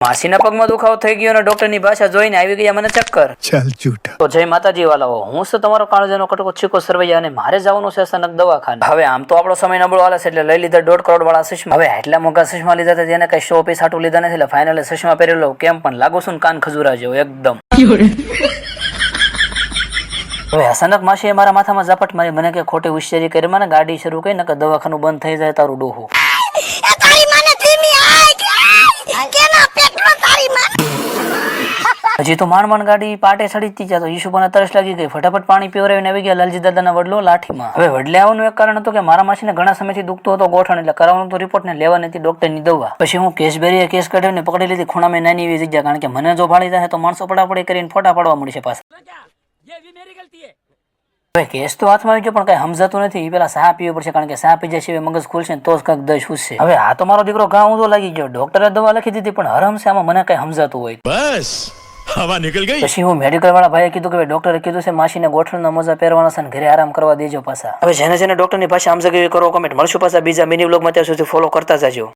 માસીના પગમાં દુખાવો થઈ ગયો અને ડોક્ટરની ભાષા જોઈને આવી ગયા મને ચક્કર. ચાલ જૂઠા. તો જય માતાજી વાલાઓ, હું છું તમારો કાળજાનો કટકો ચીકો સરવૈયા અને મારે જવાનું છે સનક દવાખાને. હવે આમ તો આપણો સમય નબળો હાલે છે એટલે લઈ લીધા 1.5 કરોડ વાળા ચશ્મા. હવે આટલા મોંઘા ચશ્મા લીધા હતા જેને કઈ શો પીસ આટું લીધા નથી એટલે ફાઇનલી ચશ્મા પહેરી લઉં. કેમ પણ લાગુ છું ને કાન ખજૂરા જેવો એકદમ. હવે અચાનક માસીએ મારા માથામાં ઝાપટ મારી. મને કે ખોટી હોશિયારી કરી મને ગાડી શરૂ કરી નકર દવાખાનું બંધ થઈ જાય તારું ડોહું. હજી તો માંડ ગાડી પાટે ચડી જ તો ઈશુબાને તરસ લાગી ગઈ. ફટાફટ પાણી પીવરાવીને આવી ગયા લાલજી દાદાના વડલો લાઠીમાં. હવે વડલે આવવાનું એક કારણ હતું કે મારા માસીને ઘણા સમયથી દુખતો હતો ગોઠણ એટલે કરાવવાનું તો રિપોર્ટ ને લેવાની હતી ડોક્ટરની દવા. પછી હું કેસબેરીએ કેસ કાઢીને પકડી લીધી ખૂણામાં નાની એવી જગ્યા, કારણ કે મને જો ભાળી જાય તો માણસો પડાપડી કરીને ફોટા પાડવા મળશે પાછા. હવે કેસ તો હાથમાં આવી ગયો પણ કઈ સમજાતું નથી. પેલા સાહ પીવો પડશે કારણ કે સાહ પી જાય સિવાય મગજ ખુલશે ને તો જ કંઈક દશ ઉઠશે. હવે આ તો મારો દીકરો ઘા ઊંધો લાગી ગયો. ડોક્ટરે દવા લખી દીધી પણ હરમ છે આમાં મને કઈ સમજાતું હોય. બસ હવા નીકળ ગઈ. પછી હું મેડિકલ વાળા ભાઈએ કીધું કે ડોક્ટરે કીધું છે માસીને ગોઠણના મોજા પહેરવાના છે ને ઘરે આરામ કરવા દેજો પાછા. હવે જેને જેને ડોક્ટરની ભાષા સમજાવી કરો કોમેન્ટ. મળશું પાછા બીજા મિની વ્લોગમાં. ત્યાં સુધી ફોલો કરતા જાજો.